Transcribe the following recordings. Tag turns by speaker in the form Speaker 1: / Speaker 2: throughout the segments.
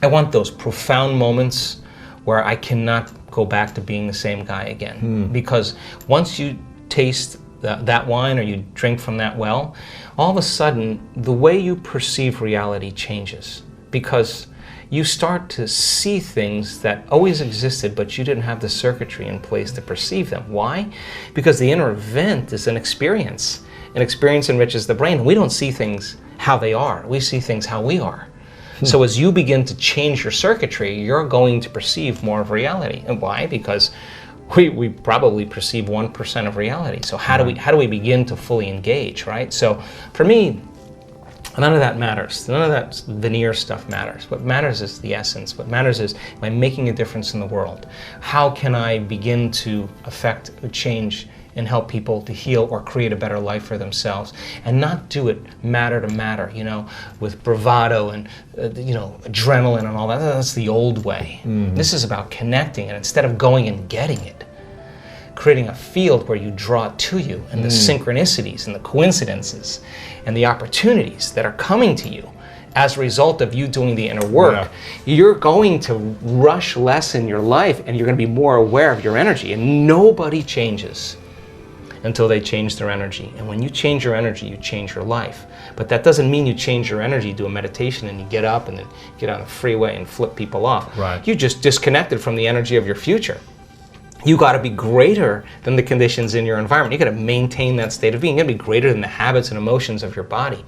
Speaker 1: I want those profound moments where I cannot go back to being the same guy again. Because once you taste that wine or you drink from that well, all of a sudden the way you perceive reality changes, because you start to see things that always existed but you didn't have the circuitry in place to perceive them. Why? Because the inner event is an experience. An experience enriches the brain. We don't see things how they are, we see things how we are. So as you begin to change your circuitry, you're going to perceive more of reality. And why? Because we probably perceive 1% of reality. So how do we begin to fully engage, right? So for me, none of that matters. None of that veneer stuff matters. What matters is the essence. What matters is, am I making a difference in the world? How can I begin to affect a change and help people to heal or create a better life for themselves, and not do it matter to matter, with bravado and adrenaline and all that. That's the old way. This is about connecting, and instead of going and getting it, creating a field where you draw it to you, and the synchronicities and the coincidences and the opportunities that are coming to you as a result of you doing the inner work. You're going to rush less in your life, and you're going to be more aware of your energy. And nobody changes until they change their energy. And when you change your energy, you change your life. But that doesn't mean you change your energy, do a meditation, and you get up and then get on the freeway and flip people off.
Speaker 2: Right.
Speaker 1: You just disconnected from the energy of your future. You got to be greater than the conditions in your environment. You got to maintain that state of being. You got to be greater than the habits and emotions of your body.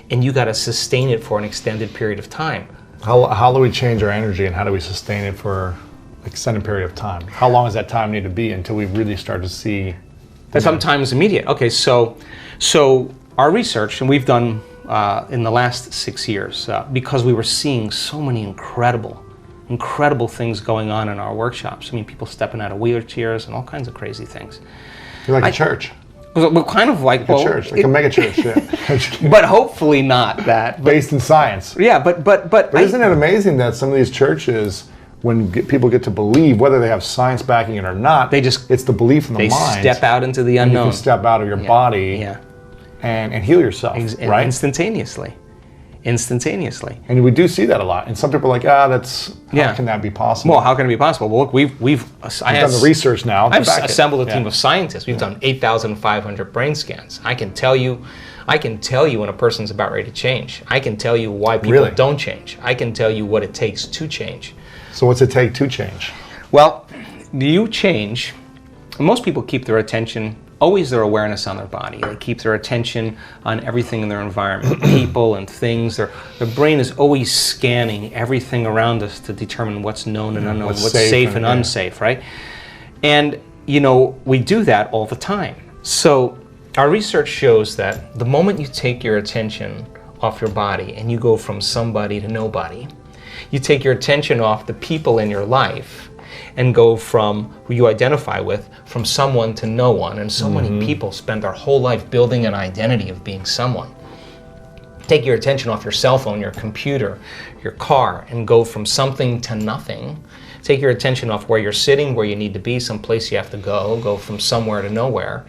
Speaker 1: And you got to sustain it for an extended period of time.
Speaker 2: How do we change our energy, and how do we sustain it for an extended period of time? How long does that time need to be until we really start to see?
Speaker 1: Sometimes immediate. Okay, so our research, and we've done in the last 6 years, because we were seeing so many incredible things going on in our workshops. I mean, people stepping out of wheelchairs and all kinds of crazy things.
Speaker 2: You're like a church.
Speaker 1: Well, kind of like
Speaker 2: a church, like a mega church, yeah.
Speaker 1: But hopefully not that.
Speaker 2: Based in science.
Speaker 1: Yeah, but
Speaker 2: isn't it amazing that some of these churches, when people get to believe, whether they have science backing it or not, it's the belief in the mind.
Speaker 1: They step out into the unknown.
Speaker 2: And you can step out of your body and heal yourself, right?
Speaker 1: Instantaneously.
Speaker 2: And we do see that a lot. And some people are like, how can that be possible?
Speaker 1: Well, how can it be possible? Well, look, we've
Speaker 2: done the research now.
Speaker 1: I've assembled a team of scientists. We've done 8,500 brain scans. I can tell you when a person's about ready to change. I can tell you why people don't change. I can tell you what it takes to change.
Speaker 2: So what's it take to change?
Speaker 1: Well, you change. Most people keep their attention, always their awareness on their body. They keep their attention on everything in their environment, people and things. Their brain is always scanning everything around us to determine what's known and unknown, what's safe and unsafe, right? And, we do that all the time. So our research shows that the moment you take your attention off your body and you go from somebody to nobody, you take your attention off the people in your life and go from who you identify with, from someone to no one. And so many people spend their whole life building an identity of being someone. Take your attention off your cell phone, your computer, your car, and go from something to nothing. Take your attention off where you're sitting, where you need to be, someplace you have to go from somewhere to nowhere.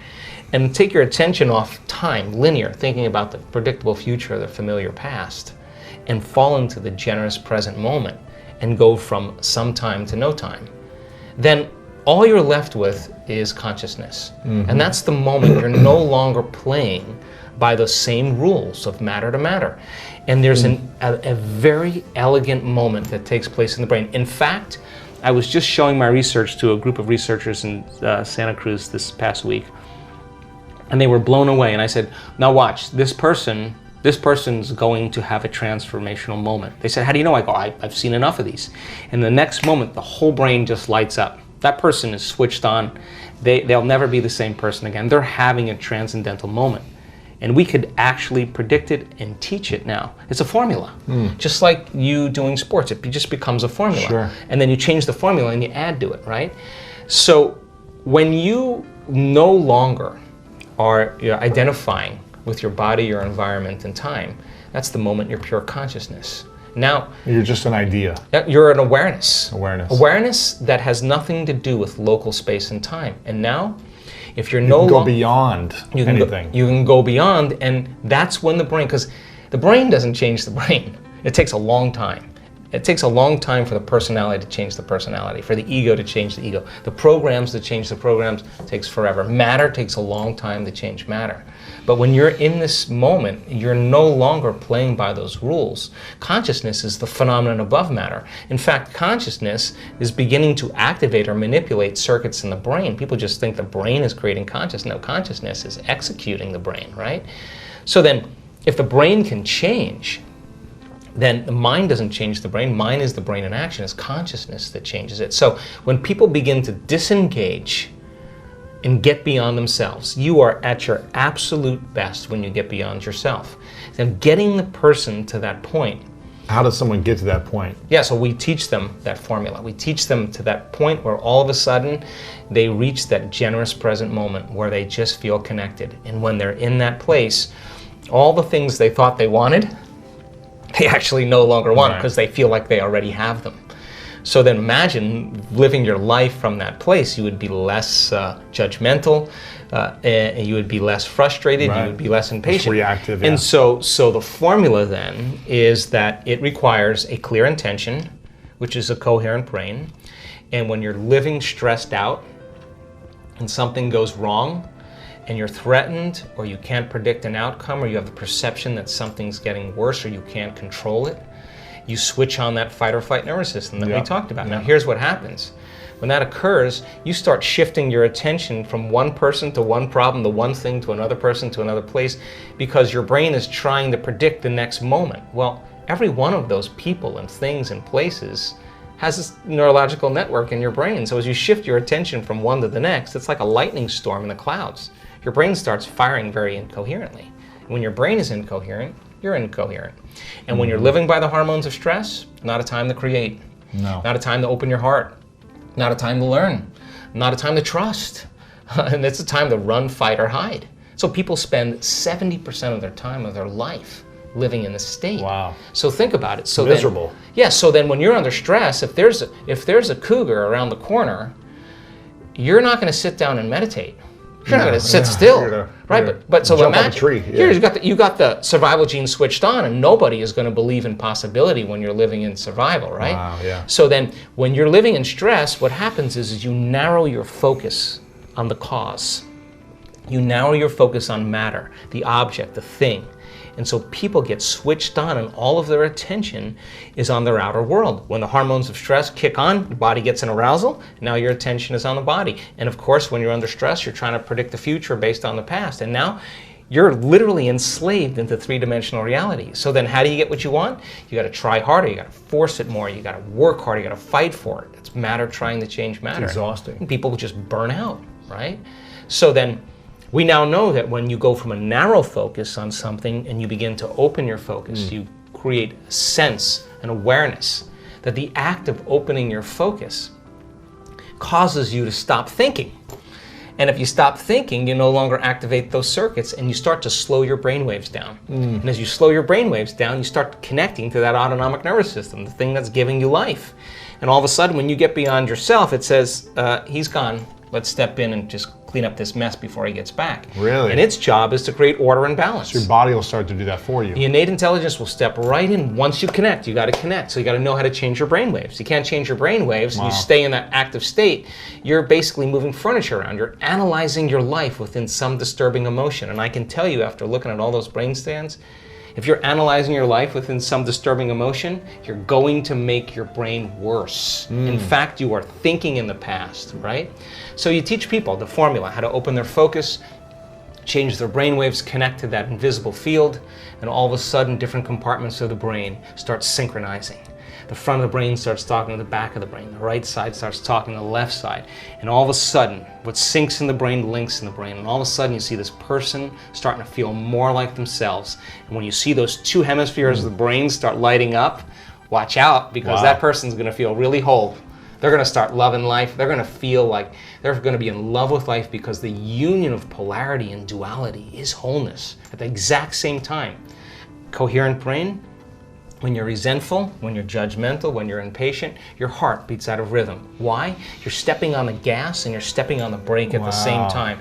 Speaker 1: And take your attention off time, linear, thinking about the predictable future, the familiar past, and fall into the generous present moment and go from some time to no time. Then all you're left with is consciousness. And that's the moment you're no longer playing by the same rules of matter to matter. And there's a very elegant moment that takes place in the brain. In fact, I was just showing my research to a group of researchers in Santa Cruz this past week, and they were blown away. And I said, now watch, this person's going to have a transformational moment. They said, how do you know? I go, I've seen enough of these. And the next moment, the whole brain just lights up. That person is switched on. They'll never be the same person again. They're having a transcendental moment. And we could actually predict it and teach it now. It's a formula. Just like you doing sports, it just becomes a formula.
Speaker 2: Sure.
Speaker 1: And then you change the formula and you add to it, right? So when you no longer are identifying with your body, your environment, and time, that's the moment you're pure consciousness. Now,
Speaker 2: you're just an idea.
Speaker 1: You're an awareness.
Speaker 2: Awareness
Speaker 1: that has nothing to do with local space and time. And now, if you're
Speaker 2: you can go beyond anything.
Speaker 1: You can go beyond, and that's when the brain, because the brain doesn't change the brain. It takes a long time. It takes a long time for the personality to change the personality, for the ego to change the ego. The programs to change the programs takes forever. Matter takes a long time to change matter. But when you're in this moment, you're no longer playing by those rules. Consciousness is the phenomenon above matter. In fact, consciousness is beginning to activate or manipulate circuits in the brain. People just think the brain is creating consciousness. No, consciousness is executing the brain, right? So then, if the brain can change, then the mind doesn't change the brain. Mind is the brain in action. It's consciousness that changes it. So when people begin to disengage and get beyond themselves, you are at your absolute best when you get beyond yourself. And getting the person to that point.
Speaker 2: How does someone get to that point?
Speaker 1: Yeah, so we teach them that formula. We teach them to that point where all of a sudden they reach that generous present moment where they just feel connected. And when they're in that place, all the things they thought they wanted, they actually no longer want because they feel like they already have them. So then imagine living your life from that place. You would be less judgmental, and you would be less frustrated, you would be less impatient.
Speaker 2: Reactive,
Speaker 1: And so the formula then is that it requires a clear intention, which is a coherent brain. And when you're living stressed out and something goes wrong, and you're threatened, or you can't predict an outcome, or you have the perception that something's getting worse, or you can't control it, you switch on that fight or flight nervous system that we talked about. Now here's what happens. When that occurs, you start shifting your attention from one person to one problem, to one thing, to another person, to another place, because your brain is trying to predict the next moment. Well, every one of those people and things and places has this neurological network in your brain. So as you shift your attention from one to the next, it's like a lightning storm in the clouds. Your brain starts firing very incoherently. When your brain is incoherent, you're incoherent. And when you're living by the hormones of stress, not a time to create.
Speaker 2: No.
Speaker 1: Not a time to open your heart. Not a time to learn. Not a time to trust. And it's a time to run, fight, or hide. So people spend 70% of their time of their life living in this state.
Speaker 2: Wow.
Speaker 1: So think about it. So
Speaker 2: miserable.
Speaker 1: So then when you're under stress, if there's a cougar around the corner, you're not going to sit down and meditate. You're not going to sit still, right? But so imagine here you got the survival gene switched on, and nobody is going to believe in possibility when you're living in survival, right?
Speaker 2: Wow, yeah.
Speaker 1: So then, when you're living in stress, what happens is you narrow your focus on the cause. You narrow your focus on matter, the object, the thing. And so people get switched on, and all of their attention is on their outer world. When the hormones of stress kick on, your body gets an arousal, now your attention is on the body. And of course, when you're under stress, you're trying to predict the future based on the past. And now you're literally enslaved into three-dimensional reality. So then how do you get what you want? You got to try harder, you got to force it more, you got to work harder, you got to fight for it. It's matter trying to change matter.
Speaker 2: It's exhausting.
Speaker 1: And people just burn out, right? So then we now know that when you go from a narrow focus on something and you begin to open your focus, you create a sense, an awareness, that the act of opening your focus causes you to stop thinking. And if you stop thinking, you no longer activate those circuits, and you start to slow your brain waves down. And as you slow your brain waves down, you start connecting to that autonomic nervous system, the thing that's giving you life. And all of a sudden, when you get beyond yourself, it says, he's gone. Let's step in and just clean up this mess before he gets back.
Speaker 2: Really?
Speaker 1: And its job is to create order and balance.
Speaker 2: So your body will start to do that for you.
Speaker 1: The innate intelligence will step right in. Once you connect, you got to connect. So you got to know how to change your brain waves. You can't change your brain waves and you stay in that active state. You're basically moving furniture around. You're analyzing your life within some disturbing emotion. And I can tell you, after looking at all those brain scans, if you're analyzing your life within some disturbing emotion, you're going to make your brain worse. In fact, you are thinking in the past, right? So you teach people the formula, how to open their focus, change their brainwaves, connect to that invisible field, and all of a sudden different compartments of the brain start synchronizing. The front of the brain starts talking to the back of the brain. The right side starts talking to the left side. And all of a sudden, what syncs in the brain links in the brain. And all of a sudden, you see this person starting to feel more like themselves. And when you see those two hemispheres of the brain start lighting up, watch out, because that person's going to feel really whole. They're going to start loving life. They're going to feel like they're going to be in love with life, because the union of polarity and duality is wholeness at the exact same time. Coherent brain. When you're resentful, when you're judgmental, when you're impatient, your heart beats out of rhythm. Why? You're stepping on the gas and you're stepping on the brake at the same time.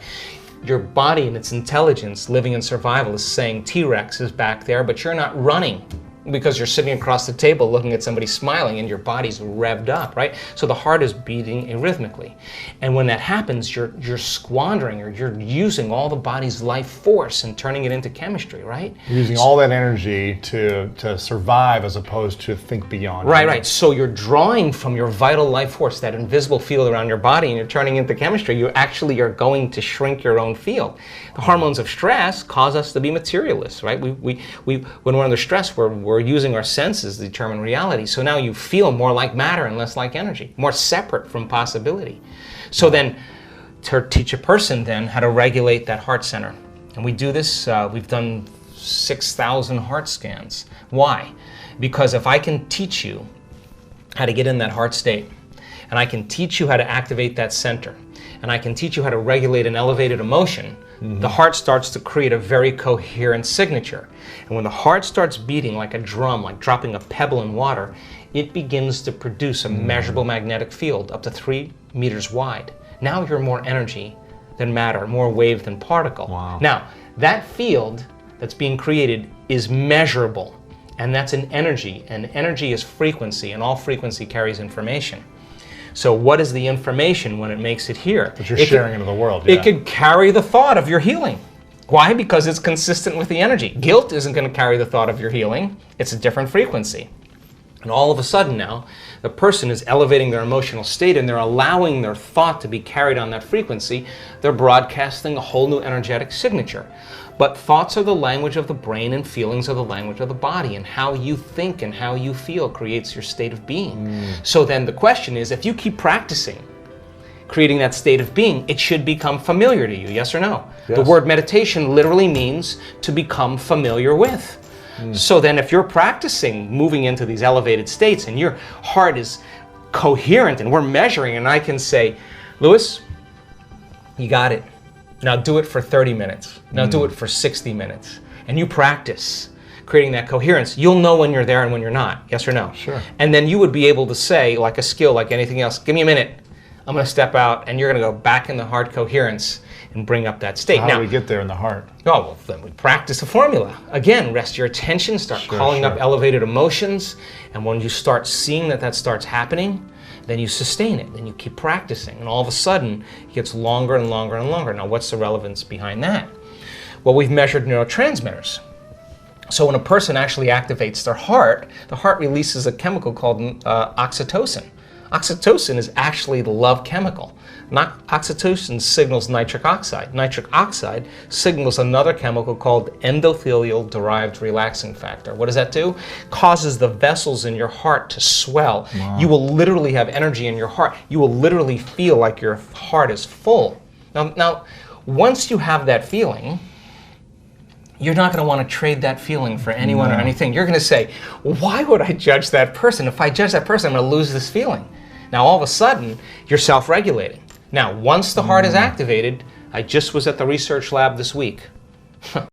Speaker 1: Your body and its intelligence living in survival is saying T-Rex is back there, but you're not running. because you're sitting across the table looking at somebody smiling and your body's revved up, right? So the heart is beating arrhythmically. And when that happens, you're squandering, or you're using all the body's life force and turning it into chemistry, right?
Speaker 2: You're using all that energy to survive as opposed to think beyond.
Speaker 1: Right. So you're drawing from your vital life force, that invisible field around your body, and you're turning into chemistry. You actually are going to shrink your own field. The hormones of stress cause us to be materialists, right? When we're under stress, we're using our senses to determine reality. So now you feel more like matter and less like energy, more separate from possibility. So then, to teach a person then how to regulate that heart center. And we do this, we've done 6,000 heart scans. Why? Because if I can teach you how to get in that heart state, and I can teach you how to activate that center, and I can teach you how to regulate an elevated emotion, the heart starts to create a very coherent signature. And when the heart starts beating like a drum, like dropping a pebble in water, it begins to produce a measurable magnetic field up to 3 meters wide. Now you're more energy than matter, more wave than particle.
Speaker 2: Wow.
Speaker 1: Now, that field that's being created is measurable, and that's an energy, and energy is frequency, and all frequency carries information. So what is the information when it makes it here?
Speaker 2: That you're sharing into the world. Yeah.
Speaker 1: It could carry the thought of your healing. Why? Because it's consistent with the energy. Guilt isn't going to carry the thought of your healing. It's a different frequency. And all of a sudden now, the person is elevating their emotional state, and they're allowing their thought to be carried on that frequency. They're broadcasting a whole new energetic signature. But thoughts are the language of the brain, and feelings are the language of the body, and how you think and how you feel creates your state of being. So then the question is, if you keep practicing creating that state of being, it should become familiar to you, yes or no?
Speaker 2: Yes.
Speaker 1: The word meditation literally means to become familiar with. So then if you're practicing moving into these elevated states and your heart is coherent and we're measuring, and I can say, Louis, you got it. Now do it for 30 minutes. Now do it for 60 minutes. And you practice creating that coherence. You'll know when you're there and when you're not, yes or no?
Speaker 2: Sure.
Speaker 1: And then you would be able to say, like a skill, like anything else, give me a minute. I'm going to step out, and you're going to go back in the heart coherence and bring up that state.
Speaker 2: How do we get there in the heart?
Speaker 1: Oh, well, then we practice the formula. Again, rest your attention, start calling up elevated emotions, and when you start seeing that starts happening, then you sustain it, then you keep practicing, and all of a sudden, it gets longer and longer and longer. Now, what's the relevance behind that? Well, we've measured neurotransmitters. So when a person actually activates their heart, the heart releases a chemical called oxytocin. Oxytocin is actually the love chemical. Oxytocin signals nitric oxide. Nitric oxide signals another chemical called endothelial-derived relaxing factor. What does that do? Causes the vessels in your heart to swell. Wow. You will literally have energy in your heart. You will literally feel like your heart is full. Now, once you have that feeling, you're not going to want to trade that feeling for anyone or anything. You're going to say, why would I judge that person? If I judge that person, I'm going to lose this feeling. Now, all of a sudden, you're self-regulating. Now, once the heart is activated, I just was at the research lab this week.